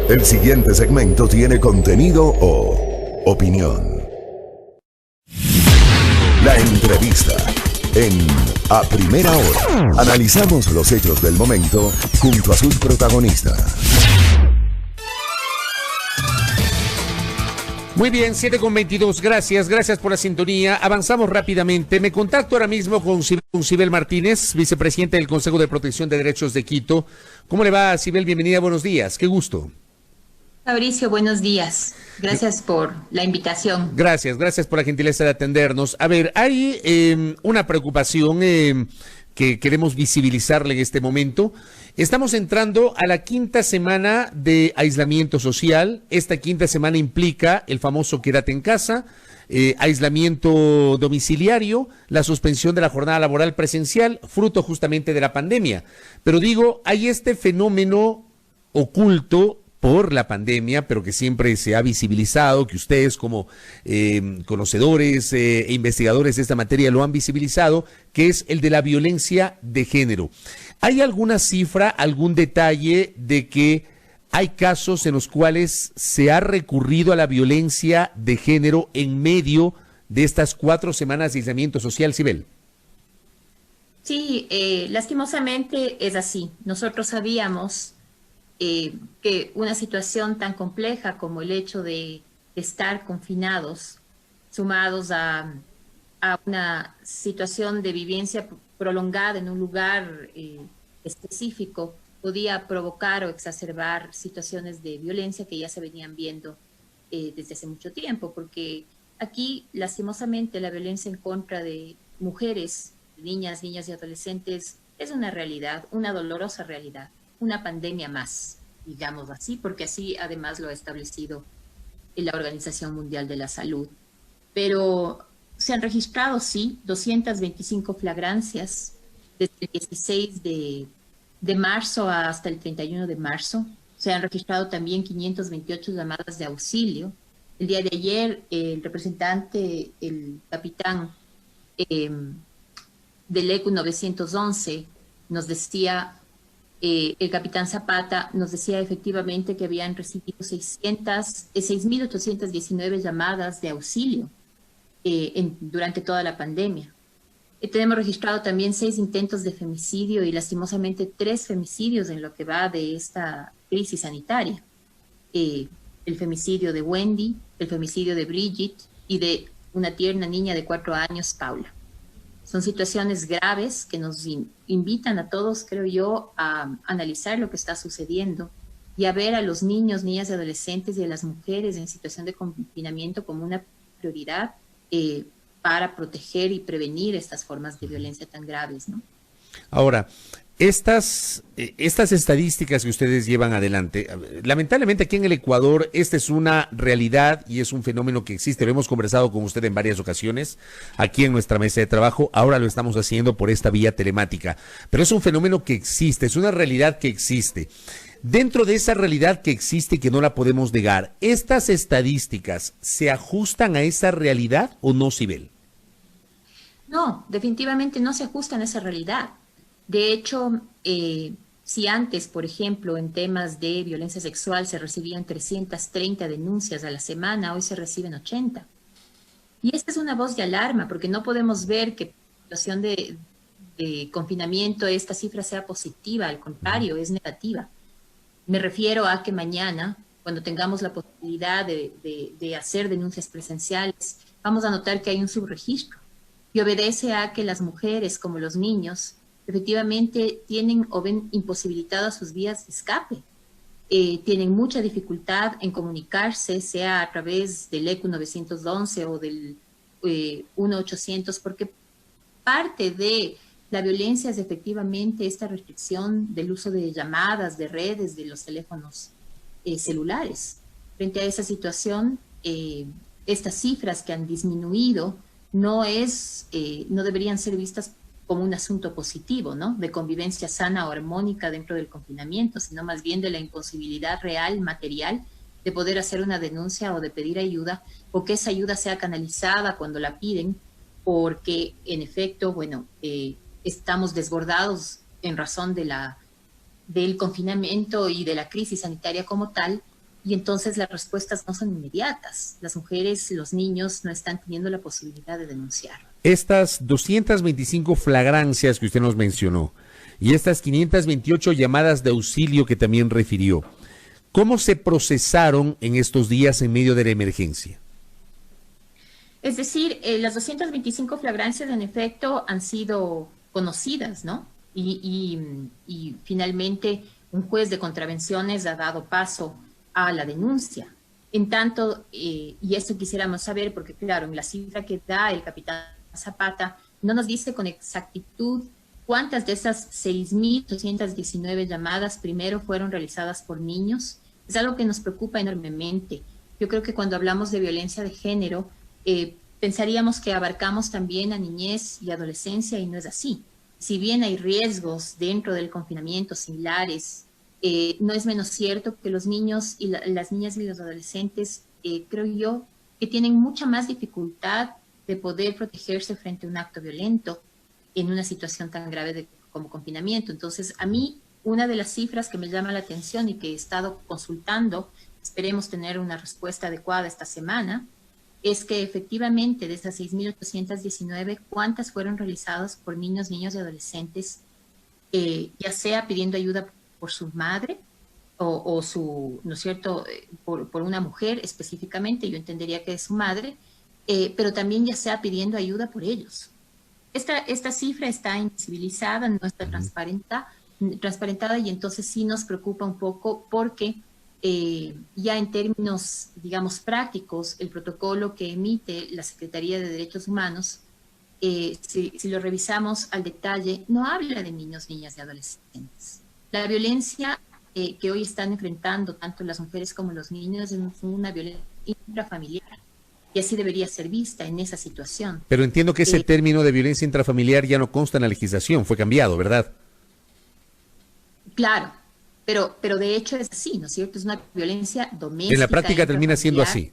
El siguiente segmento tiene contenido o opinión. La entrevista en A Primera Hora. Analizamos los hechos del momento junto a sus protagonistas. Muy bien, 7:22, gracias por la sintonía. Avanzamos rápidamente. Me contacto ahora mismo con Sibel Martínez, vicepresidente del Consejo de Protección de Derechos de Quito. ¿Cómo le va, Sibel? Bienvenida, buenos días, qué gusto. Fabricio, buenos días. Gracias por la invitación. Gracias por la gentileza de atendernos. A ver, hay una preocupación que queremos visibilizarle en este momento. Estamos entrando a la quinta semana de aislamiento social. Esta quinta semana implica el famoso quédate en casa, aislamiento domiciliario, la suspensión de la jornada laboral presencial, fruto justamente de la pandemia. Pero digo, hay este fenómeno oculto por la pandemia, pero que siempre se ha visibilizado, que ustedes como conocedores e investigadores de esta materia lo han visibilizado, que es el de la violencia de género. ¿Hay alguna cifra, algún detalle de que hay casos en los cuales se ha recurrido a la violencia de género en medio de estas 4 semanas de aislamiento social, Sibel? Sí, lastimosamente es así. Nosotros sabíamos que una situación tan compleja como el hecho de estar confinados, sumados a una situación de vivencia prolongada en un lugar específico, podía provocar o exacerbar situaciones de violencia que ya se venían viendo desde hace mucho tiempo, porque aquí, lastimosamente, la violencia en contra de mujeres, niñas y adolescentes es una realidad, una dolorosa realidad, una pandemia más, digamos así, porque así además lo ha establecido la Organización Mundial de la Salud. Pero se han registrado, sí, 225 flagrancias desde el 16 de marzo hasta el 31 de marzo. Se han registrado también 528 llamadas de auxilio. El día de ayer, el representante, el capitán del ECU 911, nos decía, el capitán Zapata nos decía efectivamente que habían recibido 6.819 llamadas de auxilio durante toda la pandemia. Tenemos registrado también 6 intentos de femicidio y lastimosamente 3 femicidios en lo que va de esta crisis sanitaria. El femicidio de Wendy, el femicidio de Bridget y de una tierna niña de 4 años, Paula. Son situaciones graves que nos invitan a todos, creo yo, a analizar lo que está sucediendo y a ver a los niños, niñas y adolescentes y a las mujeres en situación de confinamiento como una prioridad para proteger y prevenir estas formas de violencia tan graves, ¿no? Ahora, estas estadísticas que ustedes llevan adelante, lamentablemente aquí en el Ecuador esta es una realidad y es un fenómeno que existe, lo hemos conversado con usted en varias ocasiones aquí en nuestra mesa de trabajo, ahora lo estamos haciendo por esta vía telemática, pero es un fenómeno que existe, es una realidad que existe. Dentro de esa realidad que existe y que no la podemos negar, ¿estas estadísticas se ajustan a esa realidad o no, Sibel? No, definitivamente no se ajustan a esa realidad. De hecho, si antes, por ejemplo, en temas de violencia sexual se recibían 330 denuncias a la semana, hoy se reciben 80. Y esta es una voz de alarma, porque no podemos ver que en situación de confinamiento esta cifra sea positiva, al contrario, es negativa. Me refiero a que mañana, cuando tengamos la posibilidad de hacer denuncias presenciales, vamos a notar que hay un subregistro y obedece a que las mujeres, como los niños, efectivamente tienen o ven imposibilitadas sus vías de escape. Tienen mucha dificultad en comunicarse, sea a través del ECU 911 o del 1-800, porque parte de la violencia es efectivamente esta restricción del uso de llamadas, de redes, de los teléfonos celulares. Frente a esa situación, estas cifras que han disminuido no deberían ser vistas como un asunto positivo, ¿no? De convivencia sana o armónica dentro del confinamiento, sino más bien de la imposibilidad real, material, de poder hacer una denuncia o de pedir ayuda, o que esa ayuda sea canalizada cuando la piden, porque en efecto, bueno, estamos desbordados en razón del confinamiento y de la crisis sanitaria como tal, y entonces las respuestas no son inmediatas. Las mujeres, los niños no están teniendo la posibilidad de denunciar. Estas 225 flagrancias que usted nos mencionó y estas 528 llamadas de auxilio que también refirió, ¿cómo se procesaron en estos días en medio de la emergencia? Es decir, las 225 flagrancias en efecto han sido conocidas, ¿no? Y finalmente un juez de contravenciones ha dado paso a la denuncia. En tanto, y esto quisiéramos saber, porque claro, en la cifra que da el capitán Zapata, no nos dice con exactitud cuántas de esas 6.819 llamadas primero fueron realizadas por niños. Es algo que nos preocupa enormemente. Yo creo que cuando hablamos de violencia de género, pensaríamos que abarcamos también a niñez y adolescencia y no es así. Si bien hay riesgos dentro del confinamiento similares, no es menos cierto que los niños y las niñas y los adolescentes, creo yo, que tienen mucha más dificultad de poder protegerse frente a un acto violento en una situación tan grave como confinamiento. Entonces, a mí, una de las cifras que me llama la atención y que he estado consultando, esperemos tener una respuesta adecuada esta semana, es que efectivamente de esas 6.819, ¿cuántas fueron realizadas por niños, niños y adolescentes, ya sea pidiendo ayuda por su madre o su, ¿no es cierto?, por una mujer específicamente, yo entendería que es su madre, pero también ya sea pidiendo ayuda por ellos. Esta cifra está invisibilizada, no está transparentada y entonces sí nos preocupa un poco porque ya en términos, digamos, prácticos, el protocolo que emite la Secretaría de Derechos Humanos, si lo revisamos al detalle, no habla de niños, niñas y adolescentes. La violencia que hoy están enfrentando tanto las mujeres como los niños es una violencia intrafamiliar. Y así debería ser vista en esa situación. Pero entiendo que ese término de violencia intrafamiliar ya no consta en la legislación, fue cambiado, ¿verdad? Claro, pero de hecho es así, ¿no es cierto? Es una violencia doméstica. En la práctica termina siendo así.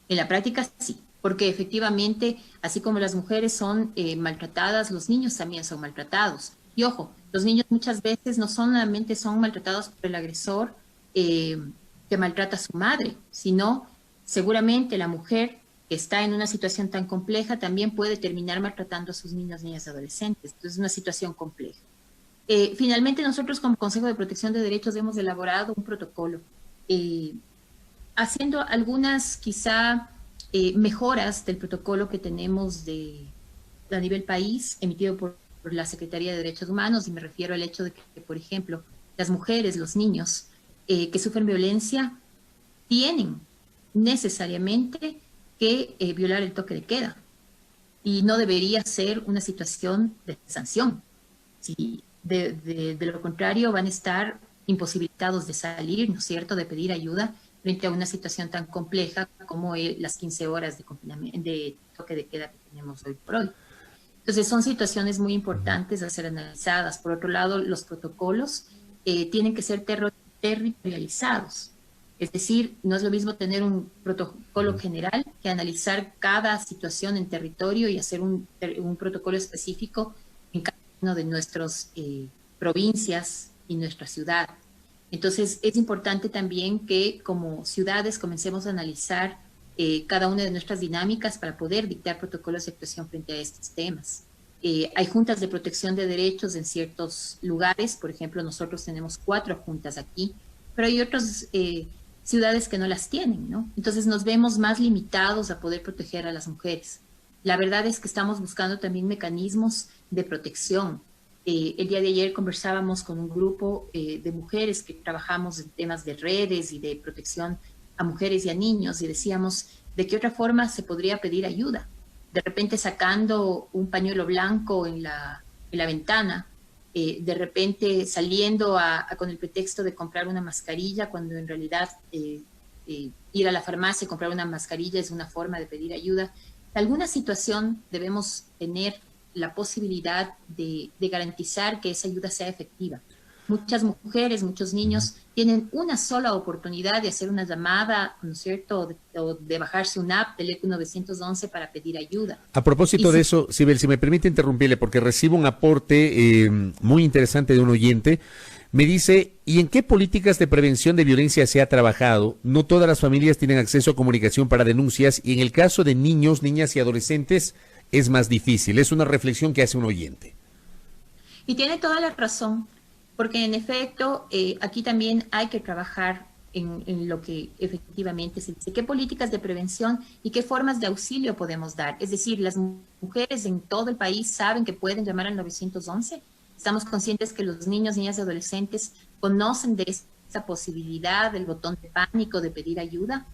En la práctica sí, porque efectivamente, así como las mujeres son maltratadas, los niños también son maltratados. Y ojo, los niños muchas veces no solamente son maltratados por el agresor que maltrata a su madre, sino seguramente la mujer que está en una situación tan compleja también puede terminar maltratando a sus niños, niñas y adolescentes. Entonces es una situación compleja. Finalmente nosotros como Consejo de Protección de Derechos hemos elaborado un protocolo haciendo algunas quizá mejoras del protocolo que tenemos a nivel país emitido por la Secretaría de Derechos Humanos, y me refiero al hecho de que, por ejemplo, las mujeres, los niños que sufren violencia tienen necesariamente que violar el toque de queda y no debería ser una situación de sanción. Si de lo contrario van a estar imposibilitados de salir, ¿no es cierto?, de pedir ayuda frente a una situación tan compleja como las 15 horas de toque de queda que tenemos hoy por hoy. Entonces son situaciones muy importantes a ser analizadas. Por otro lado, los protocolos tienen que ser territorializados. Es decir, no es lo mismo tener un protocolo general que analizar cada situación en territorio y hacer un protocolo específico en cada una de nuestras provincias y nuestra ciudad. Entonces, es importante también que como ciudades comencemos a analizar cada una de nuestras dinámicas para poder dictar protocolos de actuación frente a estos temas. Hay juntas de protección de derechos en ciertos lugares, por ejemplo, nosotros tenemos 4 juntas aquí, pero hay otras ciudades que no las tienen, ¿no? Entonces nos vemos más limitados a poder proteger a las mujeres. La verdad es que estamos buscando también mecanismos de protección. El día de ayer conversábamos con un grupo de mujeres que trabajamos en temas de redes y de protección a mujeres y a niños y decíamos de qué otra forma se podría pedir ayuda. De repente sacando un pañuelo blanco en la ventana, de repente saliendo con el pretexto de comprar una mascarilla, cuando en realidad ir a la farmacia y comprar una mascarilla es una forma de pedir ayuda. En alguna situación debemos tener la posibilidad de garantizar que esa ayuda sea efectiva. Muchas mujeres, muchos niños tienen una sola oportunidad de hacer una llamada, ¿no es cierto?, o de bajarse una app, teléfono 911 para pedir ayuda. A propósito de eso, Sibel, si me permite interrumpirle, porque recibo un aporte muy interesante de un oyente. Me dice, ¿y en qué políticas de prevención de violencia se ha trabajado? No todas las familias tienen acceso a comunicación para denuncias y en el caso de niños, niñas y adolescentes es más difícil. Es una reflexión que hace un oyente. Y tiene toda la razón, porque en efecto aquí también hay que trabajar en lo que efectivamente se dice, qué políticas de prevención y qué formas de auxilio podemos dar. Es decir, las mujeres en todo el país saben que pueden llamar al 911. Estamos conscientes que los niños, niñas y adolescentes conocen de esta posibilidad, del botón de pánico, de pedir ayuda.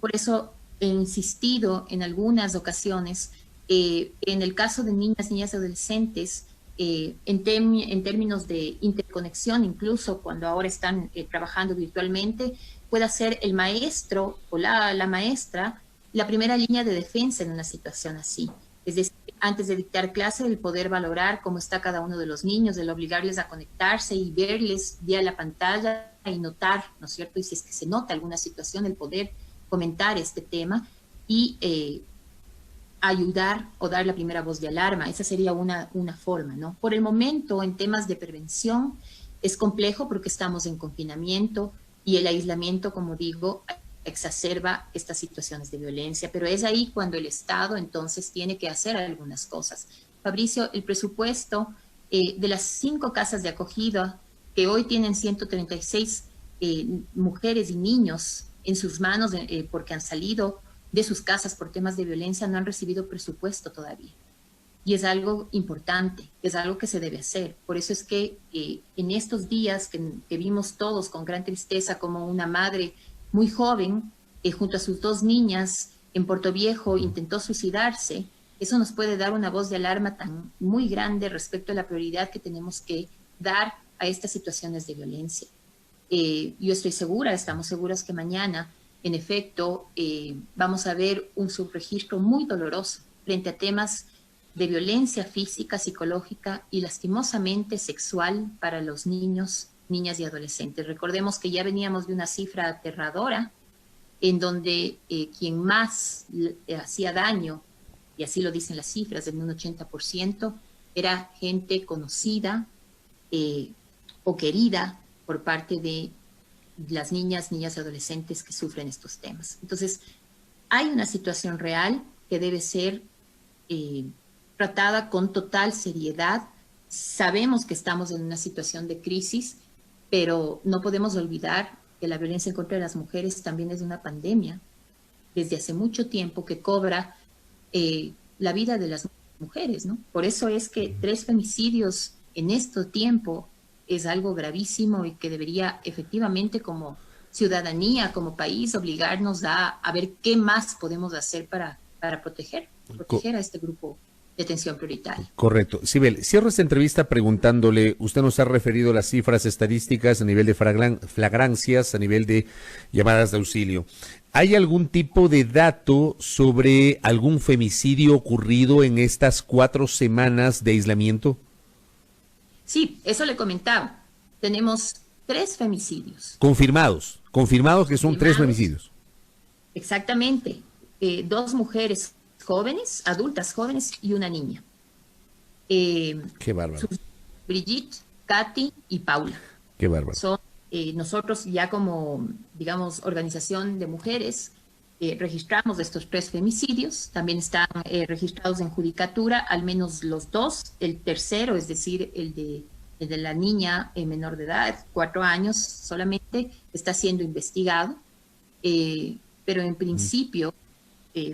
Por eso he insistido en algunas ocasiones, en el caso de niñas, niñas y adolescentes, en términos de interconexión, incluso cuando ahora están trabajando virtualmente, pueda ser el maestro o la maestra la primera línea de defensa en una situación así. Es decir, antes de dictar clase, el poder valorar cómo está cada uno de los niños, el obligarles a conectarse y verles vía la pantalla y notar, ¿no es cierto? Y si es que se nota alguna situación, el poder comentar este tema y ayudar o dar la primera voz de alarma. Esa sería una forma, ¿no? Por el momento, en temas de prevención, es complejo porque estamos en confinamiento y el aislamiento, como digo, exacerba estas situaciones de violencia, pero es ahí cuando el Estado entonces tiene que hacer algunas cosas. Fabricio, el presupuesto de las 5 casas de acogida que hoy tienen 136 mujeres y niños en sus manos porque han salido de sus casas por temas de violencia, no han recibido presupuesto todavía. Y es algo importante, es algo que se debe hacer. Por eso es que en estos días que vimos todos con gran tristeza como una madre muy joven, junto a sus 2 niñas en Puerto Viejo, intentó suicidarse, eso nos puede dar una voz de alarma tan muy grande respecto a la prioridad que tenemos que dar a estas situaciones de violencia. Yo estoy segura, estamos seguras que mañana, en efecto, vamos a ver un subregistro muy doloroso frente a temas de violencia física, psicológica y lastimosamente sexual para los niños, niñas y adolescentes. Recordemos que ya veníamos de una cifra aterradora en donde quien más hacía daño, y así lo dicen las cifras, en un 80%, era gente conocida o querida por parte de las niñas y adolescentes que sufren estos temas. Entonces, hay una situación real que debe ser tratada con total seriedad. Sabemos que estamos en una situación de crisis, pero no podemos olvidar que la violencia en contra de las mujeres también es una pandemia desde hace mucho tiempo que cobra la vida de las mujeres, ¿no? Por eso es que 3 femicidios en este tiempo es algo gravísimo y que debería efectivamente como ciudadanía, como país, obligarnos a ver qué más podemos hacer para proteger a este grupo de atención prioritaria. Correcto. Sibel, cierro esta entrevista preguntándole, usted nos ha referido las cifras estadísticas a nivel de flagrancias, a nivel de llamadas de auxilio. ¿Hay algún tipo de dato sobre algún femicidio ocurrido en estas 4 semanas de aislamiento? Sí, eso le comentaba. Tenemos 3 femicidios. Confirmados que son 3 femicidios. Exactamente. 2 mujeres jóvenes, adultas jóvenes y una niña. Qué bárbaro. Brigitte, Katy y Paula. Qué bárbaro. Son, nosotros ya como, digamos, organización de mujeres, registramos estos 3 femicidios. También están registrados en judicatura, al menos los 2. El tercero, es decir, el de la niña menor de edad, 4 años solamente, está siendo investigado. Pero en principio,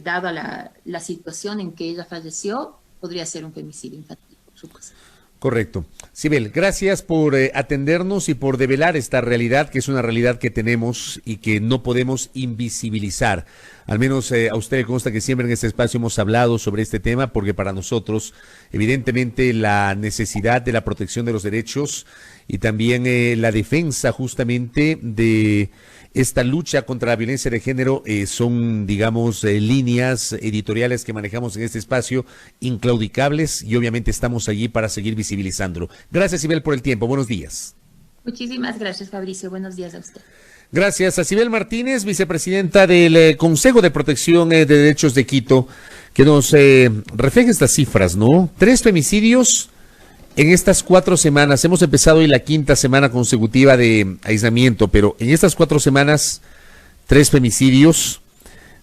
dada la situación en que ella falleció, podría ser un femicidio infantil, por supuesto. Correcto. Sibel, gracias por atendernos y por develar esta realidad, que es una realidad que tenemos y que no podemos invisibilizar. Al menos a usted le consta que siempre en este espacio hemos hablado sobre este tema, porque para nosotros, evidentemente, la necesidad de la protección de los derechos y también la defensa justamente de esta lucha contra la violencia de género son, digamos, líneas editoriales que manejamos en este espacio, inclaudicables, y obviamente estamos allí para seguir visibilizándolo. Gracias, Sibel, por el tiempo. Buenos días. Muchísimas gracias, Fabricio. Buenos días a usted. Gracias a Sibel Martínez, vicepresidenta del Consejo de Protección de Derechos de Quito, que nos refleja estas cifras, ¿no? 3 femicidios en estas 4 semanas. Hemos empezado hoy la 5ª semana consecutiva de aislamiento, pero en estas 4 semanas, 3 femicidios,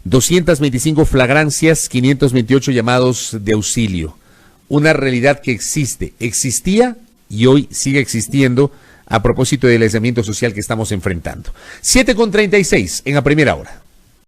225 flagrancias, 528 llamados de auxilio. Una realidad que existía y hoy sigue existiendo a propósito del aislamiento social que estamos enfrentando. 7:36 en A Primera Hora.